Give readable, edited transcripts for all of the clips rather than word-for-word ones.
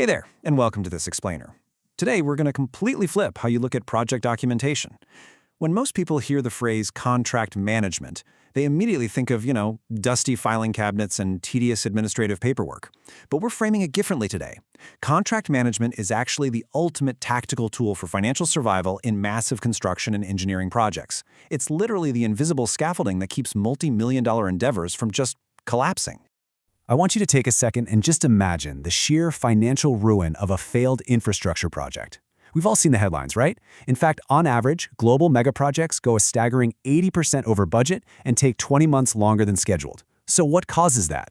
Hey there, and welcome to this explainer. Today, we're going to completely flip how you look at project documentation. When most people hear the phrase contract management, they immediately think of, dusty filing cabinets and tedious administrative paperwork. But we're framing it differently today. Contract management is actually the ultimate tactical tool for financial survival in massive construction and engineering projects. It's literally the invisible scaffolding that keeps multi-million-dollar endeavors from just collapsing. I want you to take a second and just imagine the sheer financial ruin of a failed infrastructure project. We've all seen the headlines, right? In fact, on average, global megaprojects go a staggering 80% over budget and take 20 months longer than scheduled. So what causes that?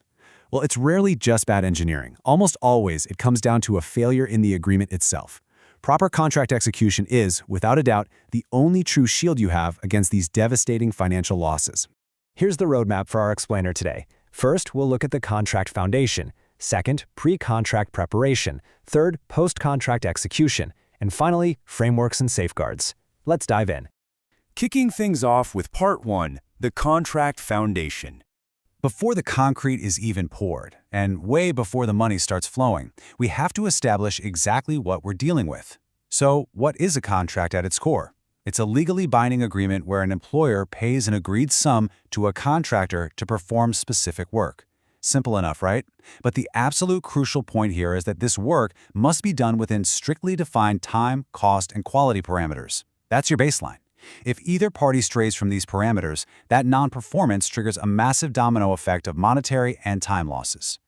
Well, it's rarely just bad engineering. Almost always, it comes down to a failure in the agreement itself. Proper contract execution is, without a doubt, the only true shield you have against these devastating financial losses. Here's the roadmap for our explainer today. First, we'll look at the contract foundation. Second, pre-contract preparation. Third, post-contract execution. And finally, frameworks and safeguards. Let's dive in. Kicking things off with Part 1, the contract foundation. Before the concrete is even poured, and way before the money starts flowing, we have to establish exactly what we're dealing with. So, what is a contract at its core? It's a legally binding agreement where an employer pays an agreed sum to a contractor to perform specific work. Simple enough, right? But the absolute crucial point here is that this work must be done within strictly defined time, cost, and quality parameters. That's your baseline. If either party strays from these parameters, that non-performance triggers a massive domino effect of monetary and time losses.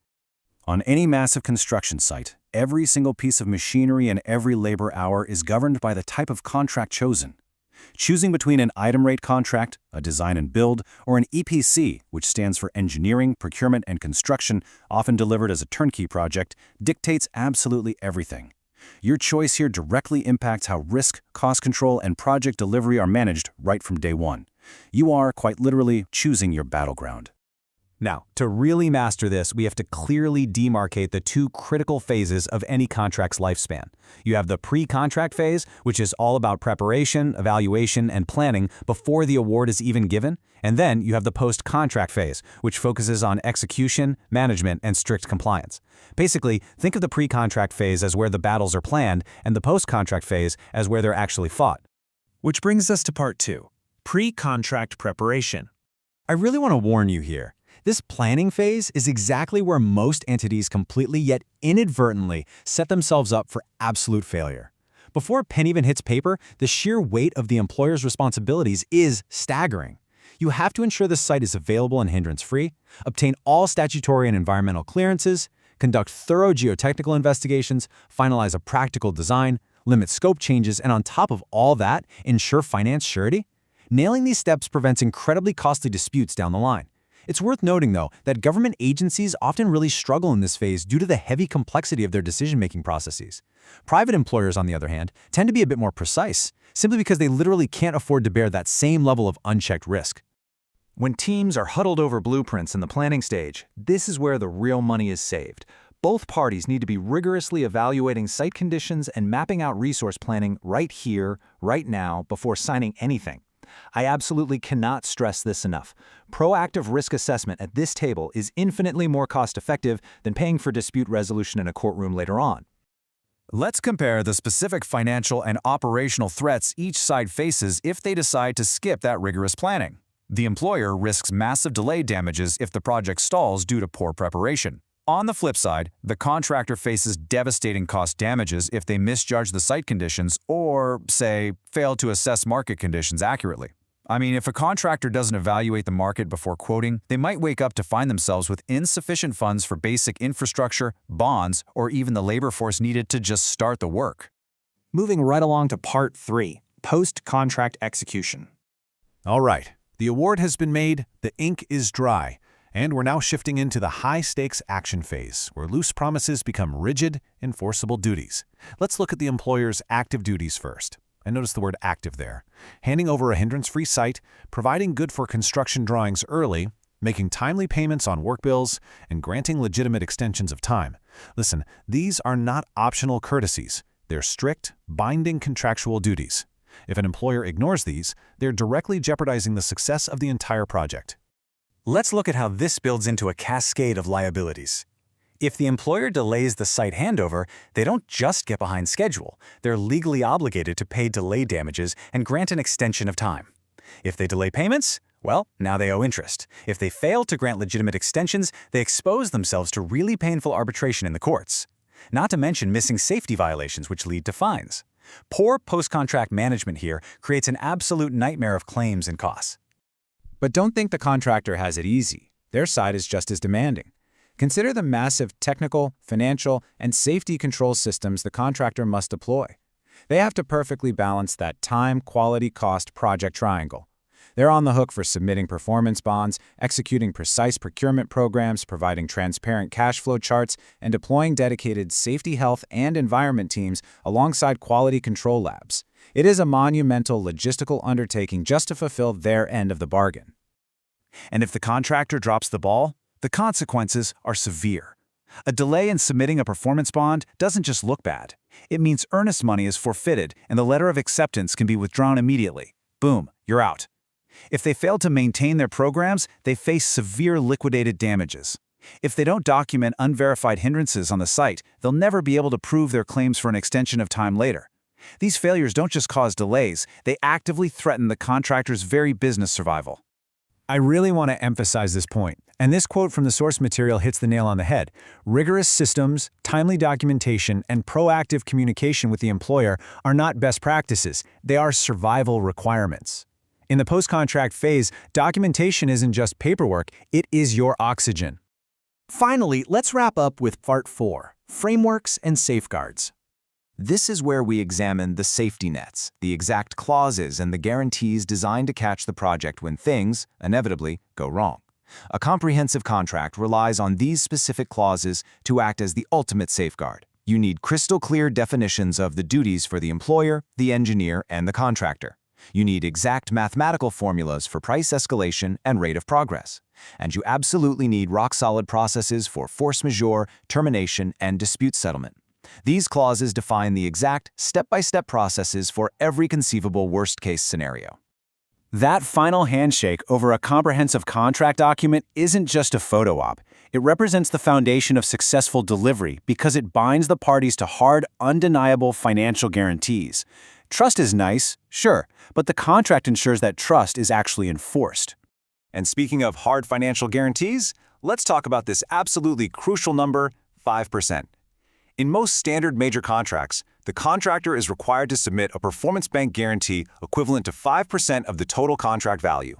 On any massive construction site, every single piece of machinery and every labor hour is governed by the type of contract chosen. Choosing between an item rate contract, a design and build, or an EPC, which stands for engineering, procurement, and construction, often delivered as a turnkey project, dictates absolutely everything. Your choice here directly impacts how risk, cost control, and project delivery are managed right from day one. You are, quite literally, choosing your battleground. Now, to really master this, we have to clearly demarcate the two critical phases of any contract's lifespan. You have the pre-contract phase, which is all about preparation, evaluation, and planning before the award is even given. And then you have the post-contract phase, which focuses on execution, management, and strict compliance. Basically, think of the pre-contract phase as where the battles are planned and the post-contract phase as where they're actually fought. Which brings us to Part 2, pre-contract preparation. I really want to warn you here. This planning phase is exactly where most entities completely yet inadvertently set themselves up for absolute failure. Before a pen even hits paper, the sheer weight of the employer's responsibilities is staggering. You have to ensure the site is available and hindrance-free, obtain all statutory and environmental clearances, conduct thorough geotechnical investigations, finalize a practical design, limit scope changes, and on top of all that, ensure finance surety. Nailing these steps prevents incredibly costly disputes down the line. It's worth noting, though, that government agencies often really struggle in this phase due to the heavy complexity of their decision-making processes. Private employers, on the other hand, tend to be a bit more precise, simply because they literally can't afford to bear that same level of unchecked risk. When teams are huddled over blueprints in the planning stage, this is where the real money is saved. Both parties need to be rigorously evaluating site conditions and mapping out resource planning right here, right now, before signing anything. I absolutely cannot stress this enough. Proactive risk assessment at this table is infinitely more cost-effective than paying for dispute resolution in a courtroom later on. Let's compare the specific financial and operational threats each side faces if they decide to skip that rigorous planning. The employer risks massive delay damages if the project stalls due to poor preparation. On the flip side, the contractor faces devastating cost damages if they misjudge the site conditions or, say, fail to assess market conditions accurately. I mean, if a contractor doesn't evaluate the market before quoting, they might wake up to find themselves with insufficient funds for basic infrastructure, bonds, or even the labor force needed to just start the work. Moving right along to Part 3, post-contract execution. All right, the award has been made, the ink is dry. And we're now shifting into the high-stakes action phase, where loose promises become rigid, enforceable duties. Let's look at the employer's active duties first. And notice the word active there. Handing over a hindrance-free site, providing good for construction drawings early, making timely payments on work bills, and granting legitimate extensions of time. Listen, these are not optional courtesies. They're strict, binding contractual duties. If an employer ignores these, they're directly jeopardizing the success of the entire project. Let's look at how this builds into a cascade of liabilities. If the employer delays the site handover, they don't just get behind schedule. They're legally obligated to pay delay damages and grant an extension of time. If they delay payments, well, now they owe interest. If they fail to grant legitimate extensions, they expose themselves to really painful arbitration in the courts. Not to mention missing safety violations, which lead to fines. Poor post-contract management here creates an absolute nightmare of claims and costs. But don't think the contractor has it easy. Their side is just as demanding. Consider the massive technical, financial, and safety control systems the contractor must deploy. They have to perfectly balance that time, quality, cost project triangle. They're on the hook for submitting performance bonds, executing precise procurement programs, providing transparent cash flow charts, and deploying dedicated safety, health, and environment teams alongside quality control labs. It is a monumental logistical undertaking just to fulfill their end of the bargain. And if the contractor drops the ball, the consequences are severe. A delay in submitting a performance bond doesn't just look bad. It means earnest money is forfeited and the letter of acceptance can be withdrawn immediately. Boom, you're out. If they fail to maintain their programs, they face severe liquidated damages. If they don't document unverified hindrances on the site, they'll never be able to prove their claims for an extension of time later. These failures don't just cause delays, they actively threaten the contractor's very business survival. I really want to emphasize this point, and this quote from the source material hits the nail on the head. Rigorous systems, timely documentation, and proactive communication with the employer are not best practices, they are survival requirements. In the post-contract phase, documentation isn't just paperwork, it is your oxygen. Finally, let's wrap up with Part 4, Frameworks and Safeguards. This is where we examine the safety nets, the exact clauses and the guarantees designed to catch the project when things, inevitably, go wrong. A comprehensive contract relies on these specific clauses to act as the ultimate safeguard. You need crystal clear definitions of the duties for the employer, the engineer, and the contractor. You need exact mathematical formulas for price escalation and rate of progress. And you absolutely need rock-solid processes for force majeure, termination, and dispute settlement. These clauses define the exact step-by-step processes for every conceivable worst-case scenario. That final handshake over a comprehensive contract document isn't just a photo op. It represents the foundation of successful delivery because it binds the parties to hard, undeniable financial guarantees. Trust is nice, sure, but the contract ensures that trust is actually enforced. And speaking of hard financial guarantees, let's talk about this absolutely crucial number, 5%. In most standard major contracts, the contractor is required to submit a performance bank guarantee equivalent to 5% of the total contract value.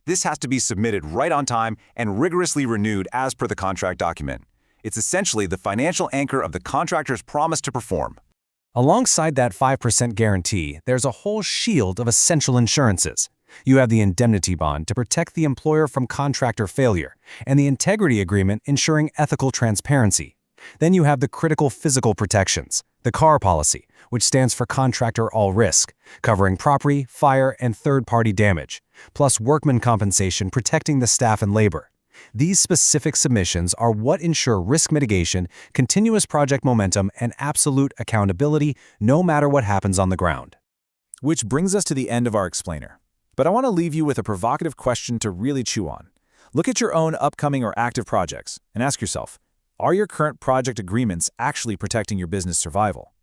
This has to be submitted right on time and rigorously renewed as per the contract document. It's essentially the financial anchor of the contractor's promise to perform. Alongside that 5% guarantee, there's a whole shield of essential insurances. You have the indemnity bond to protect the employer from contractor failure, and the integrity agreement ensuring ethical transparency. Then you have the critical physical protections, the CAR policy, which stands for Contractor All Risk, covering property, fire, and third-party damage, plus workman compensation protecting the staff and labor. These specific submissions are what ensure risk mitigation, continuous project momentum, and absolute accountability no matter what happens on the ground. Which brings us to the end of our explainer. But I want to leave you with a provocative question to really chew on. Look at your own upcoming or active projects and ask yourself, are your current project agreements actually protecting your business survival?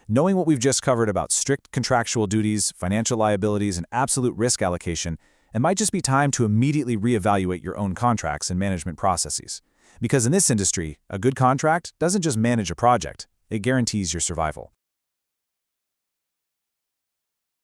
Knowing what we've just covered about strict contractual duties, financial liabilities, and absolute risk allocation, it might just be time to immediately reevaluate your own contracts and management processes. Because in this industry, a good contract doesn't just manage a project, it guarantees your survival.